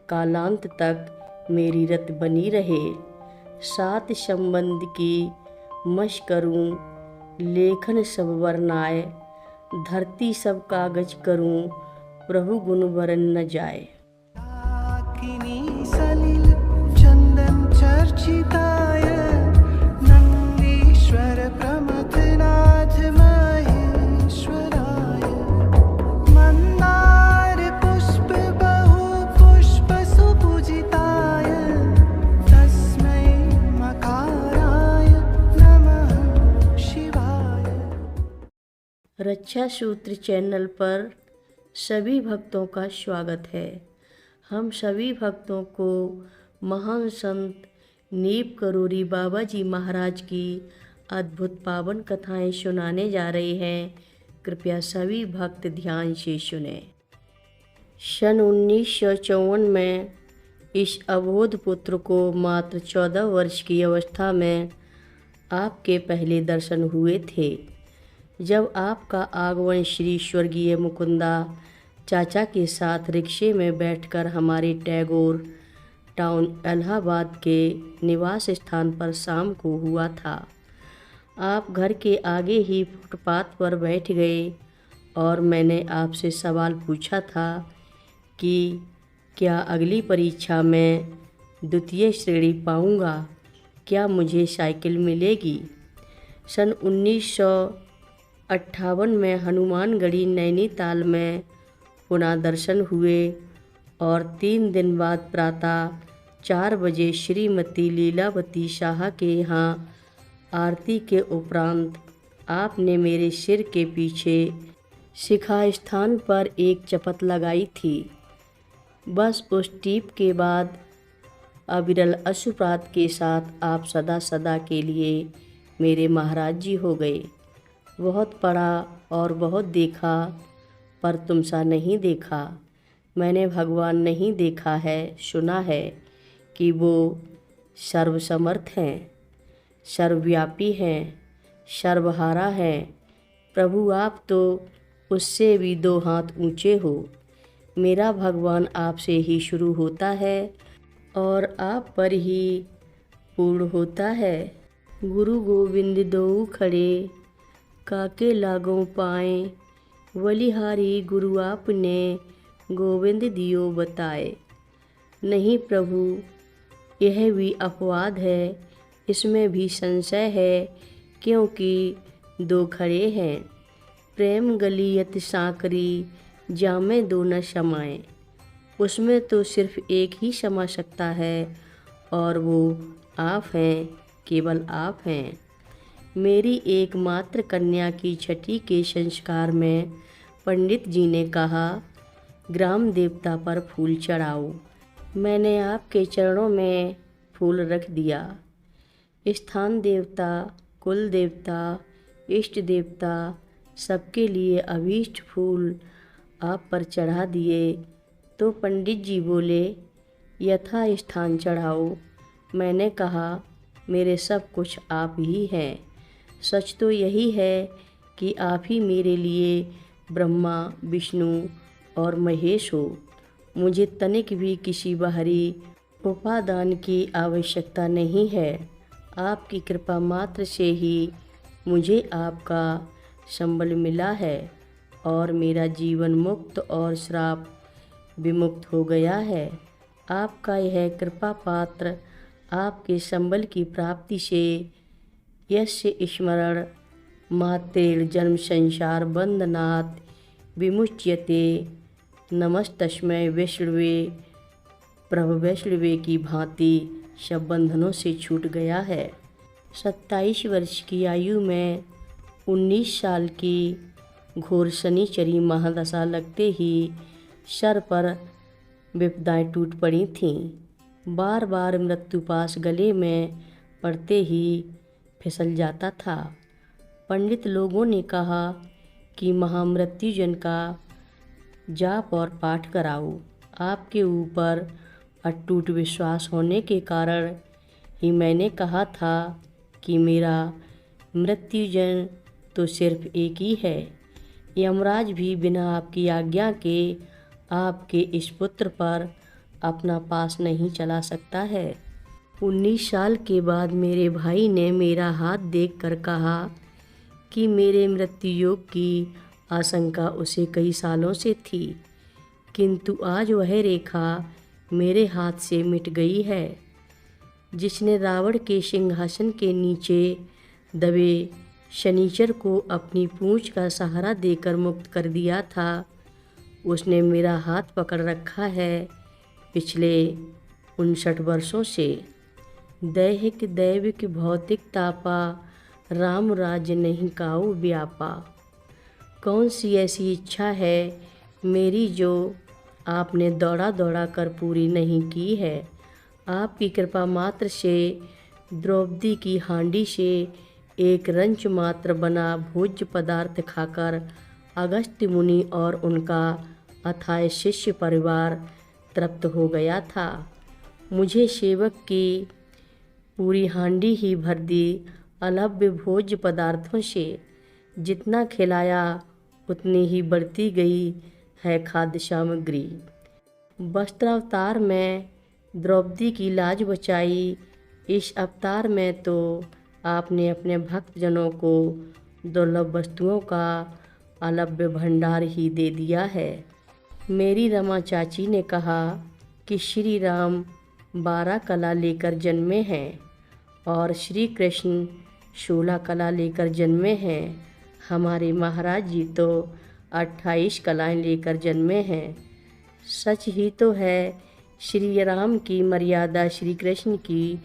कालांत तक मेरी रत बनी रहे। सात संबंध की मश करूं, लेखन सब वर्णाए, धरती सब कागज करूं, प्रभु गुण वरन न जाए। सलिल चंदन चर्चिताय, नंदीश्वर प्रमथनाथ महेश्वराय, मंदार पुष्प बहु पुष्प सुपूजिताय, तस्मै मकाराय नमः शिवाय। रक्षा सूत्र चैनल पर सभी भक्तों का स्वागत है। हम सभी भक्तों को महान संत नीप करोरी बाबा जी महाराज की अद्भुत पावन कथाएं सुनाने जा रहे हैं। कृपया सभी भक्त ध्यान से सुने। सन 1954 में इस अबोध पुत्र को मात्र 14 वर्ष की अवस्था में आपके पहले दर्शन हुए थे, जब आपका आगमन श्री स्वर्गीय मुकुंदा चाचा के साथ रिक्शे में बैठकर हमारे टैगोर टाउन इलाहाबाद के निवास स्थान पर शाम को हुआ था। आप घर के आगे ही फुटपाथ पर बैठ गए और मैंने आपसे सवाल पूछा था कि क्या अगली परीक्षा में द्वितीय श्रेणी पाऊंगा, क्या मुझे साइकिल मिलेगी। सन 1958 में हनुमानगढ़ी नैनीताल में पुनः दर्शन हुए और 3 दिन बाद प्रातः 4 बजे श्रीमती लीलावती शाह के यहाँ आरती के उपरांत आपने मेरे सिर के पीछे शिखा स्थान पर एक चपत लगाई थी। बस उस टीप के बाद अविरल अश्रुपात के साथ आप सदा सदा के लिए मेरे महाराज जी हो गए। बहुत पढ़ा और बहुत देखा, पर तुम सा नहीं देखा। मैंने भगवान नहीं देखा है, सुना है कि वो सर्वसमर्थ हैं, सर्वव्यापी हैं, सर्वहारा हैं। प्रभु आप तो उससे भी 2 हाथ ऊंचे हो। मेरा भगवान आपसे ही शुरू होता है और आप पर ही पूर्ण होता है। गुरु गोविंद दो खड़े, काके लागों पाए, बलिहारी गुरु आपने गोविंद दियो बताए। नहीं प्रभु, यह भी अपवाद है, इसमें भी संशय है, क्योंकि 2 खड़े हैं। प्रेम गलियत सांकरी, जामे 2 न समाए। उसमें तो सिर्फ एक ही समा सकता है और वो आप हैं, केवल आप हैं। मेरी एकमात्र कन्या की छठी के संस्कार में पंडित जी ने कहा, ग्राम देवता पर फूल चढ़ाओ। मैंने आपके चरणों में फूल रख दिया। स्थान देवता, कुल देवता, इष्ट देवता सबके लिए अभीष्ट फूल आप पर चढ़ा दिए तो पंडित जी बोले, यथा स्थान चढ़ाओ। मैंने कहा, मेरे सब कुछ आप ही हैं। सच तो यही है कि आप ही मेरे लिए ब्रह्मा, विष्णु और महेश हो। मुझे तनिक भी किसी बाहरी उपादान की आवश्यकता नहीं है। आपकी कृपा मात्र से ही मुझे आपका संबल मिला है और मेरा जीवन मुक्त और श्राप विमुक्त हो गया है। आपका यह कृपा पात्र आपके संबल की प्राप्ति से यस्य स्मरण मात्रेण जन्म संसार बंधनात् विमुच्यते, नमस्तस्मै वैष्णवे प्रभु वैष्णवे की भांति सब बंधनों से छूट गया है। 27 वर्ष की आयु में 19 साल की घोर शनिचरी महादशा लगते ही सर पर विपदाएं टूट पड़ी थीं। बार बार मृत्यु पास गले में पड़ते ही फिसल जाता था। पंडित लोगों ने कहा कि महामृत्युजन का जाप और पाठ कराओ। आपके ऊपर अटूट विश्वास होने के कारण ही मैंने कहा था कि मेरा मृत्युजन तो सिर्फ एक ही है। यमराज भी बिना आपकी आज्ञा के आपके इस पुत्र पर अपना पास नहीं चला सकता है। 19 साल के बाद मेरे भाई ने मेरा हाथ देखकर कहा कि मेरे मृत्यु योग की आशंका उसे कई सालों से थी, किंतु आज वह रेखा मेरे हाथ से मिट गई है। जिसने रावण के सिंहासन के नीचे दबे शनिचर को अपनी पूंछ का सहारा देकर मुक्त कर दिया था, उसने मेरा हाथ पकड़ रखा है पिछले 59 वर्षों से। दैहिक दैविक भौतिक तापा, राम राज्य नहीं काऊ व्यापा। कौन सी ऐसी इच्छा है मेरी जो आपने दौड़ा दौड़ा कर पूरी नहीं की है। आपकी कृपा मात्र से द्रौपदी की हांडी से एक रंच मात्र बना भोज्य पदार्थ खाकर अगस्त्य मुनि और उनका अथाह शिष्य परिवार तृप्त हो गया था। मुझे सेवक की पूरी हांडी ही भर दी अलभ्य भोज्य पदार्थों से। जितना खिलाया उतनी ही बढ़ती गई है खाद्य सामग्री। वस्त्रावतार में द्रौपदी की लाज बचाई, इस अवतार में तो आपने अपने भक्तजनों को दुर्लभ वस्तुओं का अलभ्य भंडार ही दे दिया है। मेरी रमा चाची ने कहा कि श्री राम 12 कला लेकर जन्मे हैं और श्री कृष्ण 16 कला लेकर जन्मे हैं। हमारे महाराज जी तो 28 कलाएं लेकर जन्मे हैं। सच ही तो है, श्री राम की मर्यादा श्री कृष्ण की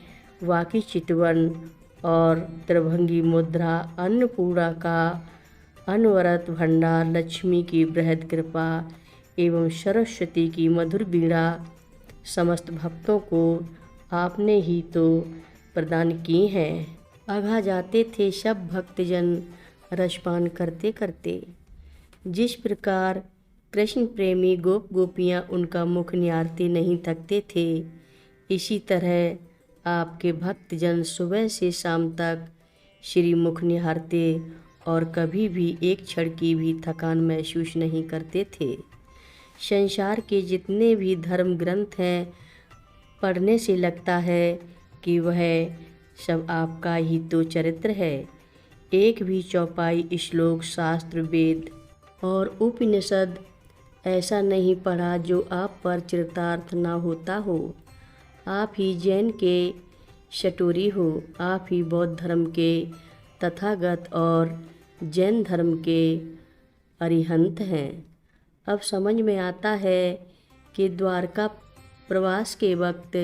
वाकी चितवन और त्रिभंगी मुद्रा, अन्नपूर्णा का अनवरत भंडार, लक्ष्मी की बृहद कृपा एवं सरस्वती की मधुर बीड़ा समस्त भक्तों को आपने ही तो प्रदान की हैं। आगा जाते थे सब भक्तजन रसपान करते करते। जिस प्रकार कृष्ण प्रेमी गोप गोपियाँ उनका मुख निहारते नहीं थकते थे, इसी तरह आपके भक्तजन सुबह से शाम तक श्री मुख निहारते और कभी भी एक क्षण की भी थकान महसूस नहीं करते थे। संसार के जितने भी धर्म ग्रंथ हैं, पढ़ने से लगता है कि वह सब आपका ही तो चरित्र है। एक भी चौपाई, श्लोक, शास्त्र, वेद और उपनिषद ऐसा नहीं पढ़ा जो आप पर चरितार्थ ना होता हो। आप ही जैन के शटोरी हो, आप ही बौद्ध धर्म के तथागत और जैन धर्म के अरिहंत हैं। अब समझ में आता है कि द्वारका प्रवास के वक्त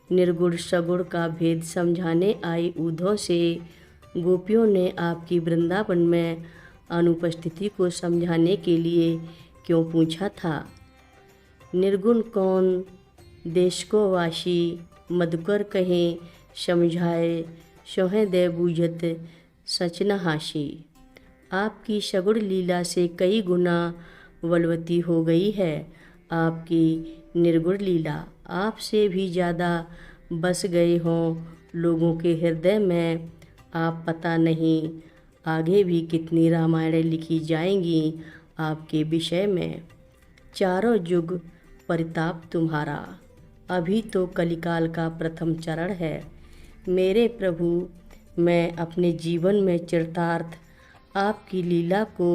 निर्गुण सगुण का भेद समझाने आई उद्धव से गोपियों ने आपकी वृंदावन में अनुपस्थिति को समझाने के लिए क्यों पूछा था। निर्गुण कौन देश को वासी, मधुकर कहें समझाए, सोहें दे बूझत सच न हासी। आपकी सगुण लीला से कई गुना बलवती हो गई है आपकी निर्गुण लीला। आपसे भी ज़्यादा बस गए हों लोगों के हृदय में। आप पता नहीं आगे भी कितनी रामायणें लिखी जाएंगी आपके विषय में। चारों युग परिताप तुम्हारा, अभी तो कलिकाल का प्रथम चरण है। मेरे प्रभु, मैं अपने जीवन में चरितार्थ आपकी लीला को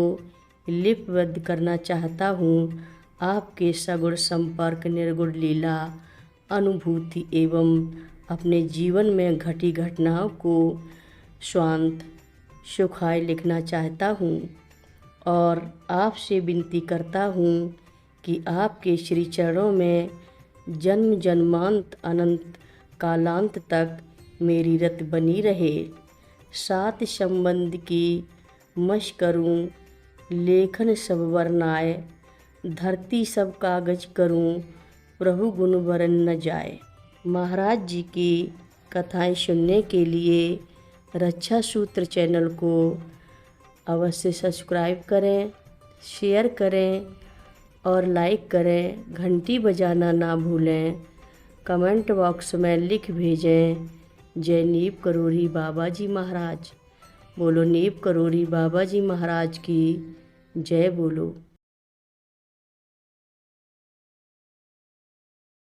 लिपिबद्ध करना चाहता हूँ। आपके सगुण संपर्क, निर्गुण लीला, अनुभूति एवं अपने जीवन में घटी घटनाओं को स्वांत सुखाय लिखना चाहता हूँ और आपसे विनती करता हूँ कि आपके श्री चरणों में जन्म जन्मांत अनंत कालांत तक मेरी रत बनी रहे। सात संबंध की मश करूँ, लेखन सब वर्णाए, धरती सब कागज करूँ, प्रभु गुण वरन न जाए। महाराज जी की कथाएं सुनने के लिए रक्षा सूत्र चैनल को अवश्य सब्सक्राइब करें, शेयर करें और लाइक करें। घंटी बजाना ना भूलें। कमेंट बॉक्स में लिख भेजें, जय नीब करोरी बाबा जी महाराज। बोलो नीब करोरी बाबा जी महाराज की जय बोलो।